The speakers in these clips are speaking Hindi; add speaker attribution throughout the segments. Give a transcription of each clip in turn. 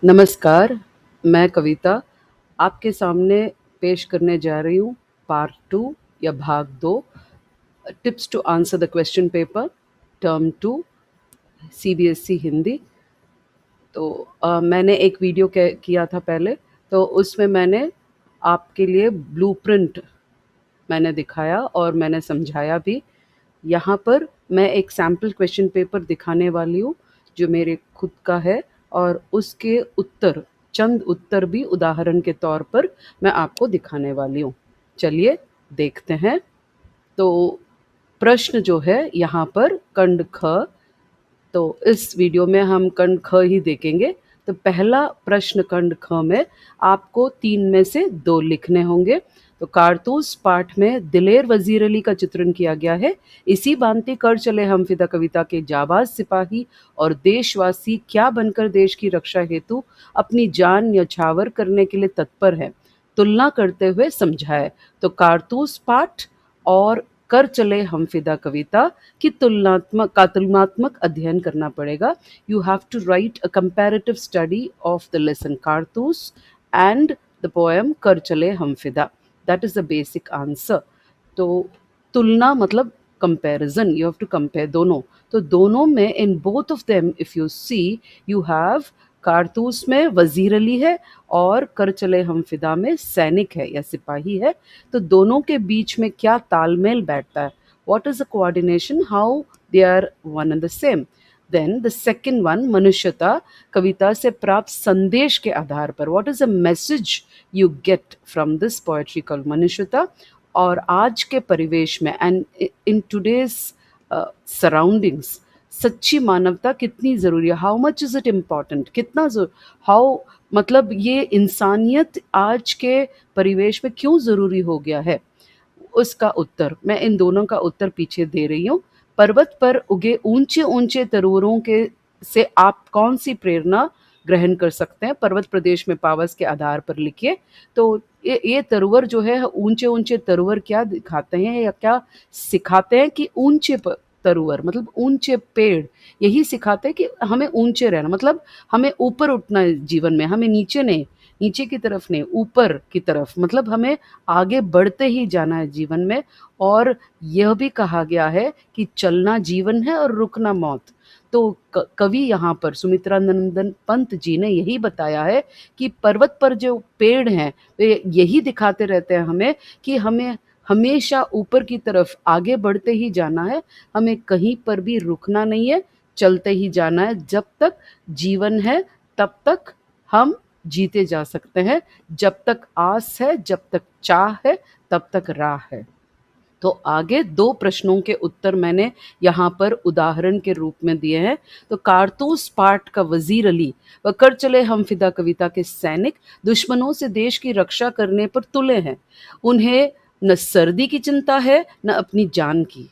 Speaker 1: नमस्कार, मैं कविता आपके सामने पेश करने जा रही हूँ पार्ट 2 या भाग 2 tips to answer the question paper term 2 CBSE Hindi. तो मैंने एक वीडियो किया था पहले, तो उसमें मैंने आपके लिए ब्लूप्रिंट मैंने दिखाया और मैंने समझाया भी। यहाँ पर मैं एक सैम्पल क्वेश्चन पेपर दिखाने वाली हूँ जो मेरे खुद का है, और उसके उत्तर, चंद उत्तर भी उदाहरण के तौर पर मैं आपको दिखाने वाली हूँ। चलिए देखते हैं। तो प्रश्न जो है यहाँ पर खंड ख, तो इस वीडियो में हम खंड ख ही देखेंगे। तो पहला प्रश्न खंड ख में आपको 3 में से 2 लिखने होंगे। तो कारतूस पाठ में दिलेर वजीर अली का चित्रण किया गया है। इसी भांति कर चले हम फिदा कविता के जाबाज सिपाही और देशवासी क्या बनकर देश की रक्षा हेतु अपनी जान न्यौछावर करने के लिए तत्पर है, तुलना करते हुए समझाए। तो कारतूस पाठ और कर चले हम फिदा कविता की तुलनात्मक अध्ययन करना पड़ेगा। You have to write a comparative study of the lesson Kartoos and the poem कर चले हम फिदा। That is the basic answer. तो तुलना मतलब comparison, you have to compare दोनों। तो दोनों में in both of them if you see, you have Kartoos में वजीर अली है और कर चले हम फिदा में सैनिक है या सिपाही है। तो दोनों के बीच में क्या तालमेल बैठता है, what is the coordination, how they are one and the same. Then the second one, मनुष्यता, कविता से प्राप्त संदेश के आधार पर, what is the message you get from this poetry called मनुष्यता। और आज के परिवेश में and in today's सराउंडिंग्स सच्ची मानवता कितनी ज़रूरी है, how much is it important, कितना हाउ मतलब ये इंसानियत आज के परिवेश में क्यों ज़रूरी हो गया है, उसका उत्तर मैं इन दोनों का उत्तर पीछे दे रही हूँ। पर्वत पर उगे ऊंचे ऊंचे तरूरों के से आप कौन सी प्रेरणा ग्रहण कर सकते हैं, पर्वत प्रदेश में पावस के आधार पर लिखिए। तो ये तरुवर जो है, ऊंचे ऊंचे तरुवर क्या दिखाते हैं या क्या सिखाते हैं कि तरुवर मतलब ऊंचे पेड़ यही सिखाते हैं कि हमें ऊंचे रहना, मतलब हमें ऊपर उठना है जीवन में, हमें नीचे नहीं, नीचे की तरफ नहीं, ऊपर की तरफ, मतलब हमें आगे बढ़ते ही जाना है जीवन में। और यह भी कहा गया है कि चलना जीवन है और रुकना मौत। तो कवि यहाँ पर सुमित्रा नंदन पंत जी ने यही बताया है कि पर्वत पर जो पेड़ हैं वे यही दिखाते रहते हैं हमें कि हमें हमेशा ऊपर की तरफ आगे बढ़ते ही जाना है, हमें कहीं पर भी रुकना नहीं है, चलते ही जाना है। जब तक जीवन है तब तक हम जीते जा सकते हैं, जब तक आस है, जब तक चाह है, तब तक राह है। तो आगे 2 प्रश्नों के उत्तर मैंने यहाँ पर उदाहरण के रूप में दिए हैं। तो कारतूस पाठ का वजीर अली व कर चले हम फिदा कविता के सैनिक दुश्मनों से देश की रक्षा करने पर तुले हैं। उन्हें न सर्दी की चिंता है न अपनी जान की।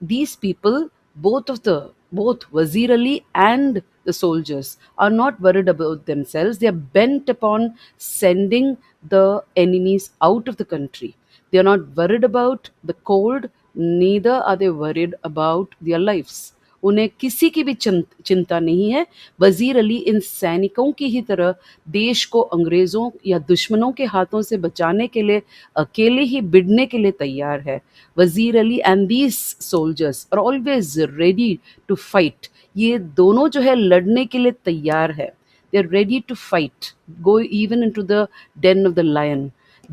Speaker 1: These people, both Wazir Ali and the soldiers, are not worried about themselves. They are bent upon sending the enemies out of the country. They are not worried about the cold, neither are they worried about their lives. उन्हें किसी की भी चिंता नहीं है। वजीर अली इन सैनिकों की ही तरह देश को अंग्रेज़ों या दुश्मनों के हाथों से बचाने के लिए अकेले ही बिड़ने के लिए तैयार है। Wazir Ali and these soldiers are always ready to fight. ये दोनों जो है लड़ने के लिए तैयार है। They are ready to fight, go even into the den of the lion.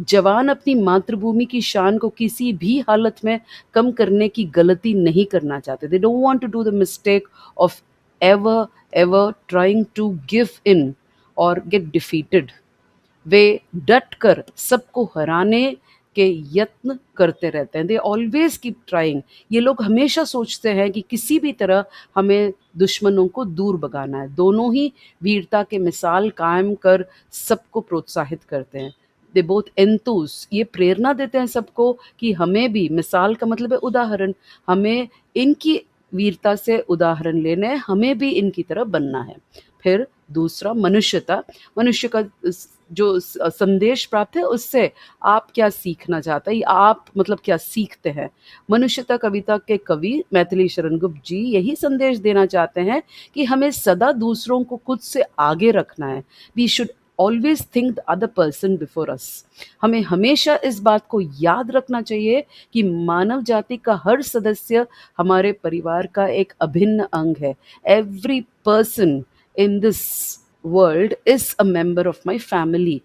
Speaker 1: जवान अपनी मातृभूमि की शान को किसी भी हालत में कम करने की गलती नहीं करना चाहते। They don't want to do the mistake of ever ever trying to give in और गेट डिफीटेड। वे डट कर सबको हराने के यत्न करते रहते हैं। They always keep trying. ये लोग हमेशा सोचते हैं कि किसी भी तरह हमें दुश्मनों को दूर भगाना है। दोनों ही वीरता के मिसाल कायम कर सबको प्रोत्साहित करते हैं। दे बोथ एंथूज, ये प्रेरणा देते हैं सबको कि हमें भी, मिसाल का मतलब है उदाहरण, हमें इनकी वीरता से उदाहरण लेने, हमें भी इनकी तरह बनना है। फिर दूसरा मनुष्यता, मनुष्य का जो संदेश प्राप्त है उससे आप क्या सीखना चाहते हैं, आप मतलब क्या सीखते हैं? मनुष्यता कविता के कवि मैथिली शरण गुप्त जी यही संदेश देना चाहते हैं कि हमें सदा दूसरों को खुद से आगे रखना है। We should always think the other person before us. हमें हमेशा इस बात को याद रखना चाहिए कि मानव जाति का हर सदस्य हमारे परिवार का एक अभिन्न अंग है। Every person in this world is a member of my family.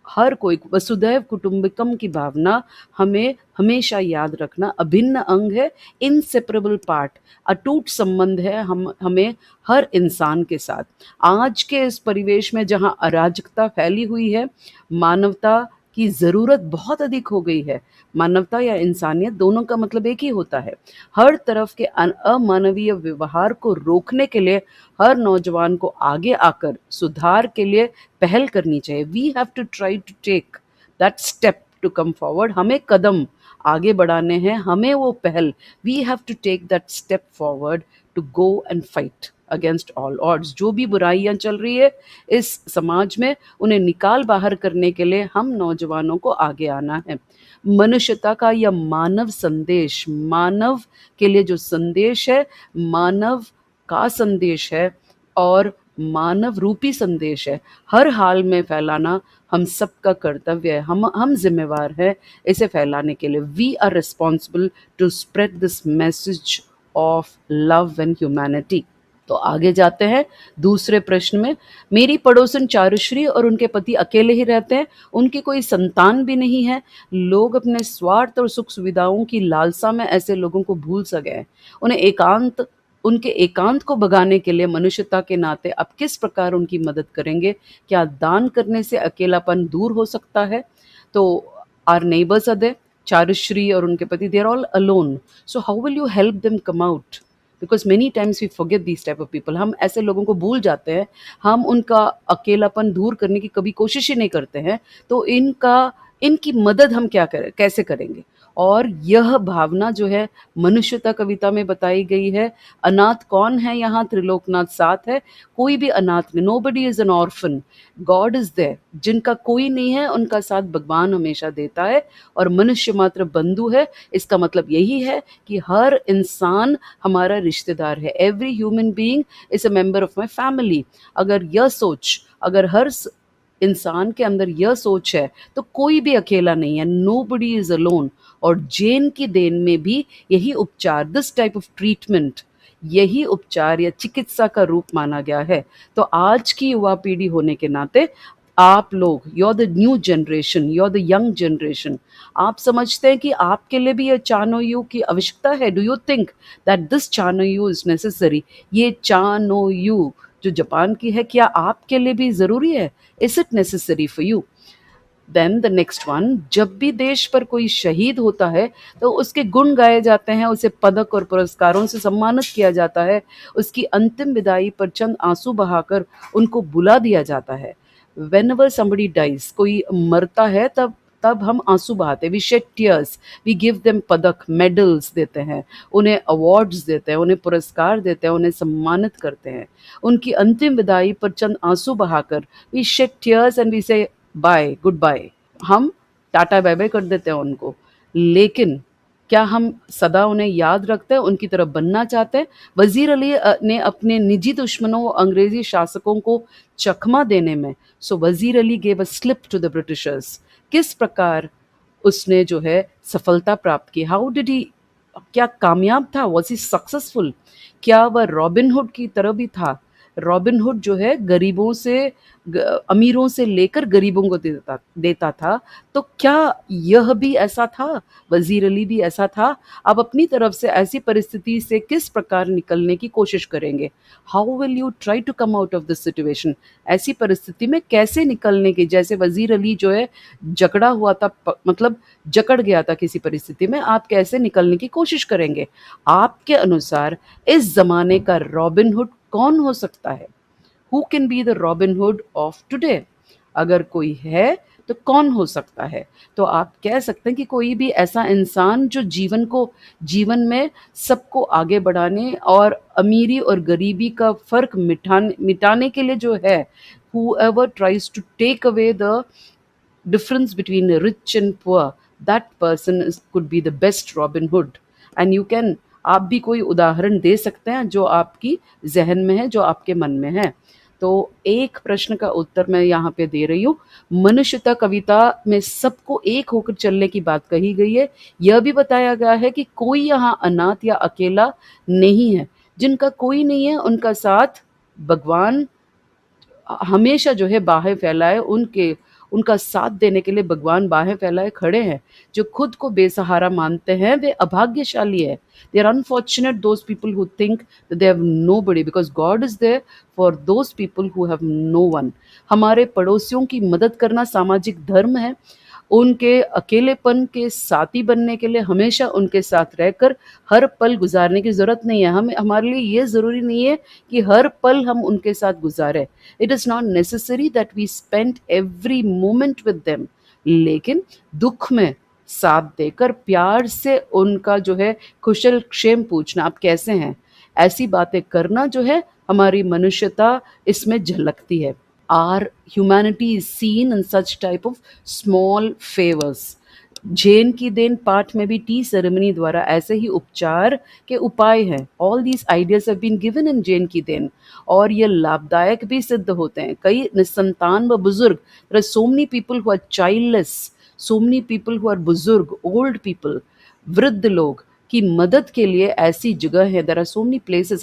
Speaker 1: हर कोई, वसुधैव कुटुंबकम की भावना हमें हमेशा याद रखना, अभिन्न अंग है, इनसेपरेबल पार्ट, अटूट संबंध है हमें हर इंसान के साथ। आज के इस परिवेश में जहाँ अराजकता फैली हुई है, मानवता की ज़रूरत बहुत अधिक हो गई है। मानवता या इंसानियत दोनों का मतलब एक ही होता है। हर तरफ के अमानवीय व्यवहार को रोकने के लिए हर नौजवान को आगे आकर सुधार के लिए पहल करनी चाहिए। We have to try to take that step to come forward. हमें कदम आगे बढ़ाने हैं, हमें वो पहल, we have to take that step forward to go and fight against all odds. जो भी बुराइयां चल रही है इस समाज में, उन्हें निकाल बाहर करने के लिए हम नौजवानों को आगे आना है। मनुष्यता का यह मानव संदेश, मानव के लिए जो संदेश है, मानव का संदेश है और मानव रूपी संदेश है, हर हाल में फैलाना हम सबका कर्तव्य है। हम जिम्मेवार हैं इसे फैलाने के लिए। We are responsible to spread this message of love and humanity. तो आगे जाते हैं दूसरे प्रश्न में। मेरी पड़ोसन चारुश्री और उनके पति अकेले ही रहते हैं, उनकी कोई संतान भी नहीं है। लोग अपने स्वार्थ और सुख सुविधाओं की लालसा में ऐसे लोगों को भूल सा गए हैं। उनके एकांत को भगाने के लिए मनुष्यता के नाते आप किस प्रकार उनकी मदद करेंगे? क्या दान करने से अकेलापन दूर हो सकता है? तो our neighbours are there, Charushri और उनके पति, they are all alone, so how will you help them come out? Because many times we forget these type of people. हम ऐसे लोगों को भूल जाते हैं, हम उनका अकेलापन दूर करने की कभी कोशिश ही नहीं करते हैं। तो इनकी मदद हम क्या करें, कैसे करेंगे? और यह भावना जो है मनुष्यता कविता में बताई गई है। अनाथ कौन है यहाँ? त्रिलोकनाथ साथ है, कोई भी अनाथ नहीं। Nobody is an orphan, God is there. जिनका कोई नहीं है उनका साथ भगवान हमेशा देता है, और मनुष्य मात्र बंधु है। इसका मतलब यही है कि हर इंसान हमारा रिश्तेदार है। Every human being is a member of my family. अगर हर इंसान के अंदर यह सोच है तो कोई भी अकेला नहीं है। Nobody is alone. और जैन की देन में भी यही उपचार, दिस टाइप ऑफ ट्रीटमेंट, यही उपचार या चिकित्सा का रूप माना गया है। तो आज की युवा पीढ़ी होने के नाते आप लोग, you are the new generation, you are the young generation, आप समझते हैं कि आपके लिए भी ये चानोयू की आवश्यकता है? Do you think that this chanoyu is necessary? ये चानोयू जो जापान की है, क्या आपके लिए भी ज़रूरी है? Is it necessary for you? Then the next one, जब भी देश पर कोई शहीद होता है तो उसके गुण गाए जाते हैं, उसे पदक और पुरस्कारों से सम्मानित किया जाता है, उसकी अंतिम विदाई पर चंद आंसू बहाकर उनको बुला दिया जाता है। whenever somebody dies, कोई मरता है, तब तब हम आंसू बहाते, we shed tears, we give them पदक, मेडल्स देते हैं, उन्हें अवार्ड्स देते हैं, उन्हें पुरस्कार देते हैं, उन्हें सम्मानित करते हैं। उनकी अंतिम विदाई पर चंद आंसू बहाकर we shed tears and we say bye, good bye, हम टाटा बाय बाय कर देते हैं उनको। लेकिन क्या हम सदा उन्हें याद रखते हैं, उनकी तरह बनना चाहते हैं? वजीर अली ने अपने निजी दुश्मनों व अंग्रेजी शासकों को चकमा देने में, so Wazir Ali gave a slip to the Britishers, किस प्रकार उसने जो है सफलता प्राप्त की? हाउ डिड ही, क्या कामयाब था? Was he successful? क्या वह रॉबिनहुड की तरह भी था? रॉबिनहुड जो है गरीबों से, अमीरों से लेकर गरीबों को देता था। तो क्या यह भी ऐसा था? वजीर अली भी ऐसा था? आप अपनी तरफ से ऐसी परिस्थिति से किस प्रकार निकलने की कोशिश करेंगे? How will you try to come out of this situation? ऐसी परिस्थिति में कैसे निकलने की, जैसे वजीर अली जो है जकड़ा हुआ था, मतलब जकड़ गया था किसी परिस्थिति में, आप कैसे निकलने की कोशिश करेंगे? आपके अनुसार इस जमाने का रॉबिनहुड कौन हो सकता है? Who can be the Robin Hood of today? अगर कोई है तो कौन हो सकता है? तो आप कह सकते हैं कि कोई भी ऐसा इंसान जो जीवन में सबको आगे बढ़ाने और अमीरी और गरीबी का फर्क मिटाने के लिए जो है, whoever tries to take away the difference between rich and poor, that person could be the best Robin Hood. And you can, आप भी कोई उदाहरण दे सकते हैं जो आपकी जहन में है, जो आपके मन में है। तो एक प्रश्न का उत्तर मैं यहाँ पे दे रही हूँ। मनुष्यता कविता में सबको एक होकर चलने की बात कही गई है। यह भी बताया गया है कि कोई यहाँ अनाथ या अकेला नहीं है। जिनका कोई नहीं है उनका साथ भगवान हमेशा जो है बाहें फैलाए, उनका साथ देने के लिए भगवान बाहें फैलाए खड़े हैं। जो खुद को बेसहारा मानते हैं वे अभाग्यशाली है। They are unfortunate those people who think that they have nobody, because God is there for those people who have no one. हमारे पड़ोसियों की मदद करना सामाजिक धर्म है। उनके अकेलेपन के साथी बनने के लिए हमेशा उनके साथ रहकर हर पल गुजारने की ज़रूरत नहीं है। हमारे लिए ये ज़रूरी नहीं है कि हर पल हम उनके साथ गुजारें। It is not necessary that we spend every moment with them, लेकिन दुख में साथ देकर प्यार से उनका जो है कुशल क्षेम पूछना, आप कैसे हैं, ऐसी बातें करना जो है हमारी मनुष्यता इसमें झलकती है। Our humanity is seen in such type of small favors. Jain की देन पाठ में भी टी सेरेमनी द्वारा ऐसे ही उपचार के उपाय हैं। All these ideas have been given in Jain की देन, और ये लाभदायक भी सिद्ध होते हैं। कई निसंतान व बुजुर्ग, there are so many people who are childless, so many people who are बुजुर्ग, ओल्ड पीपल, वृद्ध लोग की मदद के लिए ऐसी जगह है। There are so many places,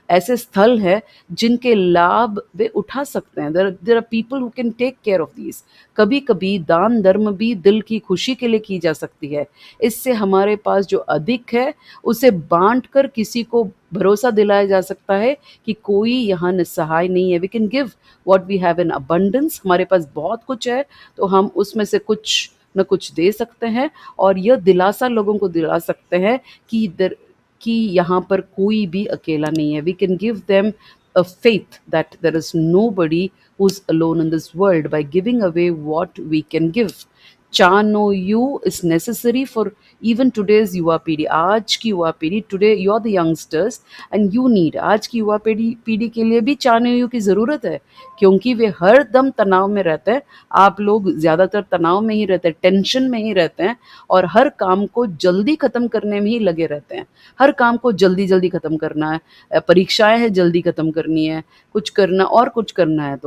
Speaker 1: ऐसे स्थल है जिनके लाभ वे उठा सकते हैं। There are people who can take care of these. कभी कभी दान धर्म भी दिल की खुशी के लिए की जा सकती है। इससे हमारे पास जो अधिक है उसे बांट कर किसी को भरोसा दिलाया जा सकता है कि कोई यहाँ निस्सहाय नहीं है। We can give what we have in abundance. हमारे पास बहुत कुछ है तो हम उसमें से कुछ न कुछ दे सकते हैं, और यह दिलासा लोगों को दिला सकते हैं कि यहाँ पर कोई भी अकेला नहीं है। We can give them a faith that there is nobody who's alone in this world by giving away what we can give. Chano you is necessary for even today's युवा पीढ़ी। आज की युवा पीढ़ी, today you are the youngsters and you need, आज की युवा पीढ़ी के लिए भी चानो यू की ज़रूरत है, क्योंकि वे हर दम तनाव में रहते हैं। आप लोग ज़्यादातर तनाव में ही रहते हैं, टेंशन में ही रहते हैं, और हर काम को जल्दी ख़त्म करने में ही लगे रहते हैं। हर काम को जल्दी जल्दी ख़त्म करना है, परीक्षाएं हैं जल्दी ख़त्म करनी है, कुछ करना और कुछ करना है।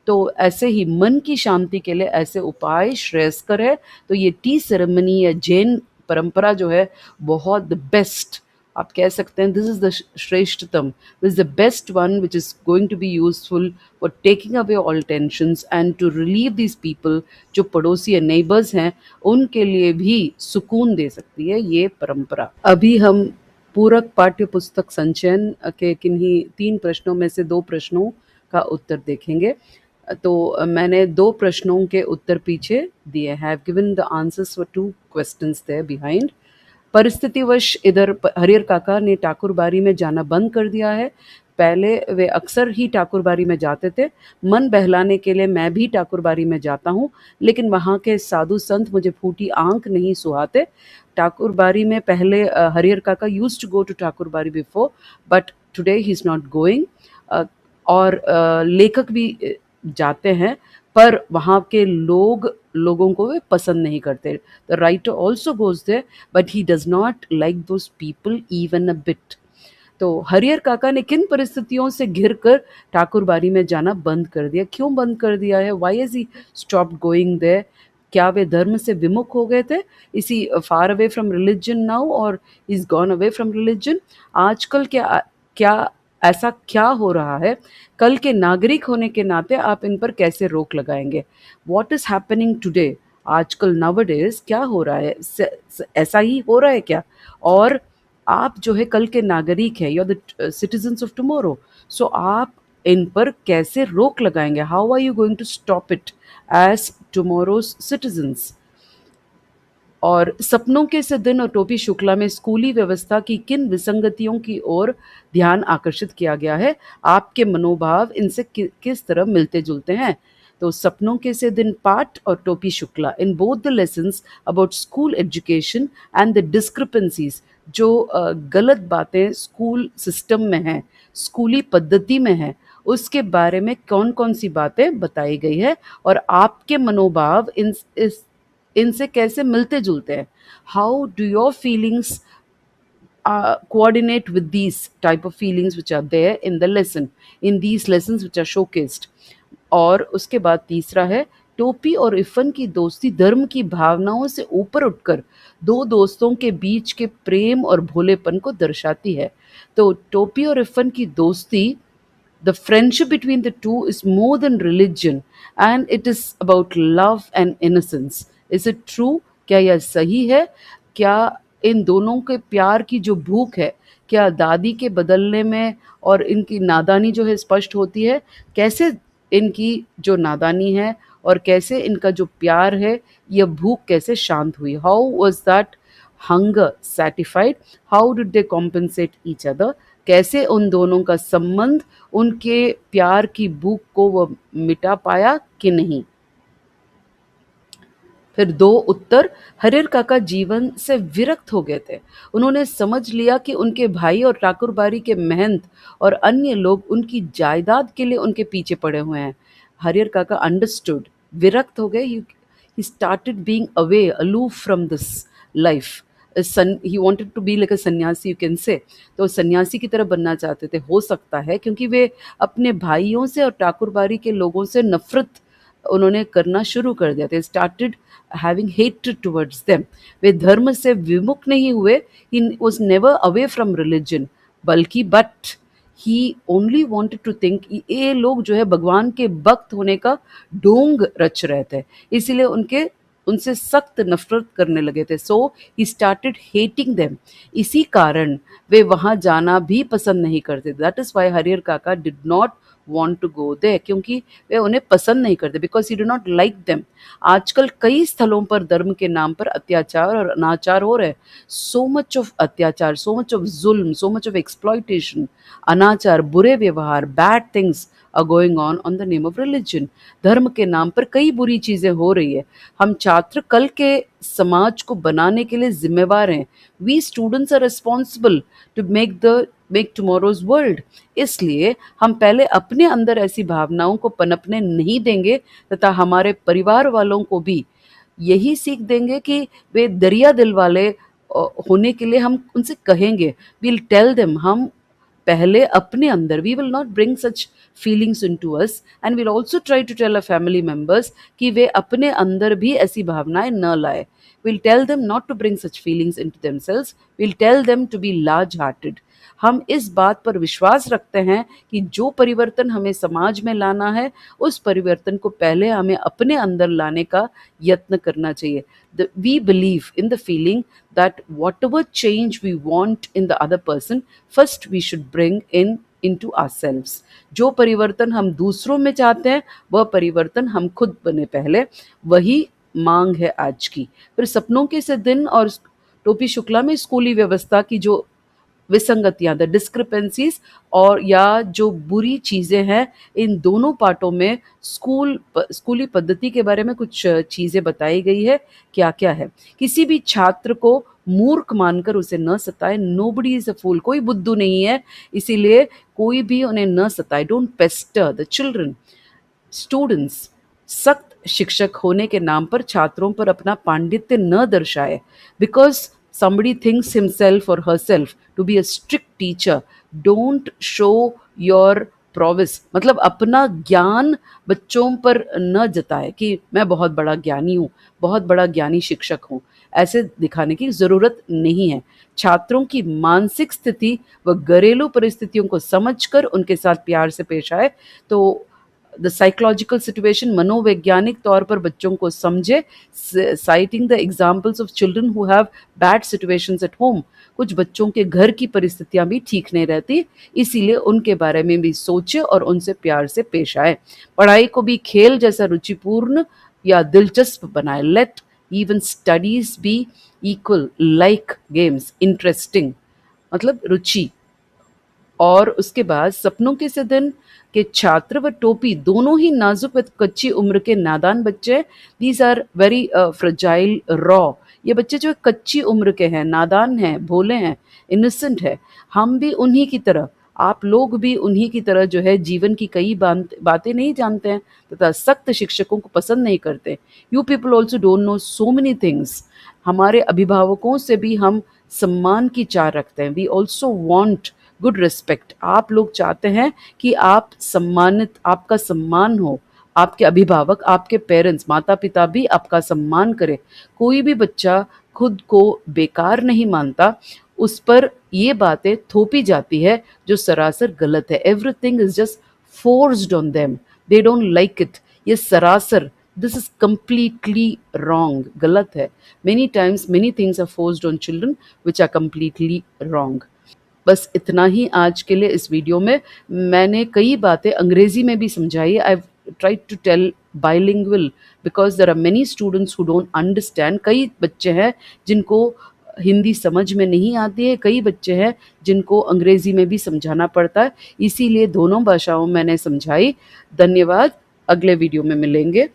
Speaker 1: तो ऐसे ही मन की शांति के लिए ऐसे उपाय श्रेयस्कर है। तो ये टी सेरेमनी या जैन परंपरा जो है बहुत द बेस्ट, आप कह सकते हैं दिस इज़ द श्रेष्ठतम, this is the best one which is going to be useful for taking away all tensions and to relieve these people. जो पड़ोसी नेबर्स हैं उनके लिए भी सुकून दे सकती है ये परंपरा। अभी हम पूरक पाठ्य पुस्तक संचयन के किन्हीं 3 प्रश्नों में से 2 प्रश्नों का उत्तर देखेंगे। तो मैंने 2 प्रश्नों के उत्तर पीछे दिए हैं। Given the answers for 2 questions there behind. परिस्थितिवश इधर हरिहर काका ने ठाकुरबाड़ी में जाना बंद कर दिया है। पहले वे अक्सर ही ठाकुरबाड़ी में जाते थे। मन बहलाने के लिए मैं भी ठाकुरबाड़ी में जाता हूँ, लेकिन वहाँ के साधु संत मुझे फूटी आंख नहीं सुहाते। ठाकुरबाड़ी में पहले Harihar Kaka used to go to Thakurbari before, but today he is not going. और लेखक भी जाते हैं, पर वहाँ के लोगों को वे पसंद नहीं करते। The writer also goes there but he does not like those people even a bit. तो हरिहर काका ने किन परिस्थितियों से घिर कर ठाकुरबाड़ी में जाना बंद कर दिया? क्यों बंद कर दिया है? Why has he stopped going there? क्या वे धर्म से विमुख हो गए थे? Is he far away from religion now, और is gone away from religion? आजकल क्या ऐसा क्या हो रहा है? कल के नागरिक होने के नाते आप इन पर कैसे रोक लगाएंगे? What is happening today? आजकल नाउअडेज क्या हो रहा है? ऐसा ही हो रहा है क्या? और आप जो है कल के नागरिक हैं, you are the citizens of tomorrow, so आप इन पर कैसे रोक लगाएंगे? How are you going to stop it as tomorrow's citizens? और सपनों के से दिन और टोपी शुक्ला में स्कूली व्यवस्था की किन विसंगतियों की ओर ध्यान आकर्षित किया गया है? आपके मनोभाव इनसे किस तरह मिलते जुलते हैं? तो सपनों के से दिन पाठ और टोपी Shukla, in both the lessons about school education and the discrepancies, जो गलत बातें स्कूल सिस्टम में हैं, स्कूली पद्धति में हैं, उसके बारे में कौन-कौन सी बातें बताई गई है और आपके मनोभाव इनसे कैसे मिलते-जुलते हैं? How do your feelings coordinate with these type of feelings which are there in the lesson, in these lessons which are showcased? और उसके बाद तीसरा है, टोपी और इफ़न की दोस्ती धर्म की भावनाओं से ऊपर उठकर दो दोस्तों के बीच के प्रेम और भोलेपन को दर्शाती है। तो टोपी और इफ़न की दोस्ती, the friendship between the two is more than religion and it is about love and innocence. Is it true? क्या यह सही है? क्या इन दोनों के प्यार की जो भूख है, क्या दादी के बदलने में और इनकी नादानी जो है स्पष्ट होती है? कैसे इनकी जो नादानी है और कैसे इनका जो प्यार है, यह भूख कैसे शांत हुई? How was that hunger satisfied? How did they compensate each other? कैसे उन दोनों का संबंध उनके प्यार की भूख को वो मिटा पाया कि नहीं? फिर 2 उत्तर, हरिहर काका जीवन से विरक्त हो गए थे। उन्होंने समझ लिया कि उनके भाई और ठाकुरबाड़ी के महंत और अन्य लोग उनकी जायदाद के लिए उनके पीछे पड़े हुए हैं। हरिहर काका अंडरस्टूड, विरक्त हो गए, he started being away, aloof from this life. He wanted to be like a sanyasi, you can say. तो सन्यासी की तरह बनना चाहते थे, हो सकता है, क्योंकि वे अपने भाइयों से और ठाकुरबाड़ी के लोगों से नफ़रत उन्होंने करना शुरू कर दिया। They started having hatred towards them. वे धर्म से विमुख नहीं हुए, he was never away from religion, बल्कि but he only wanted to think, ये लोग जो है भगवान के भक्त होने का ढोंग रच रहे थे, इसीलिए उनके उनसे सख्त नफरत करने लगे थे। सो ही स्टार्टेड हेटिंग देम। इसी कारण वे वहां जाना भी पसंद नहीं करते। दैट इज वाई हरिहर काका did not want to go there, क्योंकि वे उन्हें पसंद नहीं करते, because he do not like them. आजकल कई स्थलों पर धर्म के नाम पर अत्याचार और अनाचार हो रहे हैं। सो मच ऑफ अत्याचार, सो मच ऑफ जुल्म, सो मच ऑफ एक्सप्लॉयटेशन, अनाचार, बुरे व्यवहार, bad things are going on the name of religion. धर्म के नाम पर कई बुरी चीजें हो रही है। हम छात्र कल के समाज को बनाने के लिए जिम्मेवार हैं। We students are responsible to make tomorrow's world. इसलिए हम पहले अपने अंदर ऐसी भावनाओं को पनपने नहीं देंगे तथा हमारे परिवार वालों को भी यही सीख देंगे कि वे दरिया दिल वाले होने के लिए हम उनसे कहेंगे, विल टेल देम, हम पहले अपने अंदर, we will not bring such feelings into us and will also try to tell a family members कि वे अपने अंदर भी ऐसी भावनाएं न लाए। Will tell them not to bring such feelings into themselves, will tell them to be large hearted. हम इस बात पर विश्वास रखते हैं कि जो परिवर्तन हमें समाज में लाना है, उस परिवर्तन को पहले हमें अपने अंदर लाने का यत्न करना चाहिए। We believe in the feeling that whatever change we want in the other person, first we should bring into ourselves. जो परिवर्तन हम दूसरों में चाहते हैं, वह परिवर्तन हम खुद बने पहले, वही मांग है आज की। फिर सपनों के से दिन और टोपी शुक्ला में स्कूली व्यवस्था की जो विसंगतियाँ, द डिस्क्रिपेंसीज, और या जो बुरी चीज़ें हैं, इन दोनों पार्टों में स्कूली पद्धति के बारे में कुछ चीज़ें बताई गई है। क्या-क्या है? किसी भी छात्र को मूर्ख मानकर उसे न सताएँ, नोबडी इज़ अ फूल, कोई बुद्धू नहीं है, इसीलिए कोई भी उन्हें न सताए। Don't Pasteur the children. Students, सख्त शिक्षक होने के नाम पर छात्रों पर अपना पांडित्य न दर्शाए, because somebody thinks himself or herself to be a strict teacher. Don't show your prowess, मतलब अपना ज्ञान बच्चों पर न जताए कि मैं बहुत बड़ा ज्ञानी हूँ, बहुत बड़ा ज्ञानी शिक्षक हूँ। ऐसे दिखाने की ज़रूरत नहीं है। छात्रों की मानसिक स्थिति व घरेलू परिस्थितियों को समझकर उनके साथ प्यार से पेश आए। तो द साइकोलॉजिकल सिचुएशन, मनोवैज्ञानिक तौर पर बच्चों को समझे, citing the examples of children who have bad situations at home. कुछ बच्चों के घर की परिस्थितियां भी ठीक नहीं रहती, इसीलिए उनके बारे में भी सोचे और उनसे प्यार से पेश आए। पढ़ाई को भी खेल जैसा रुचिपूर्ण या दिलचस्प बनाए। Let even studies be equal like games, interesting, मतलब रुचि। और उसके बाद सपनों के सदन के छात्र व टोपी दोनों ही नाजुक व कच्ची उम्र के नादान बच्चे। These are very fragile raw. ये बच्चे जो कच्ची उम्र के हैं, नादान हैं, भोले हैं, इनोसेंट है। हम भी उन्हीं की तरह आप लोग भी उन्हीं की तरह जो है जीवन की कई बातें नहीं जानते हैं तथा सख्त शिक्षकों को पसंद नहीं करते। You people also don't know so many things. हमारे अभिभावकों से भी हम सम्मान की चाह रखते हैं। We also want good respect. आप लोग चाहते हैं कि आप सम्मानित, आपका सम्मान हो, आपके अभिभावक, आपके पेरेंट्स, माता पिता भी आपका सम्मान करें। कोई भी बच्चा खुद को बेकार नहीं मानता, उस पर ये बातें थोपी जाती है जो सरासर गलत है। Everything is just forced on them, they don't like it. ये सरासर, दिस इज कंप्लीटली रॉन्ग, गलत है। Many times many things are forced on children which are completely wrong. बस इतना ही आज के लिए इस वीडियो में। मैंने कई बातें अंग्रेजी में भी समझाई। I try to tell bilingual because there are many students who don't understand. कई बच्चे हैं जिनको हिंदी समझ में नहीं आती है, कई बच्चे हैं जिनको अंग्रेजी में भी समझाना पड़ता है, इसीलिए दोनों भाषाओं में मैंने समझाई। धन्यवाद। अगले वीडियो में मिलेंगे।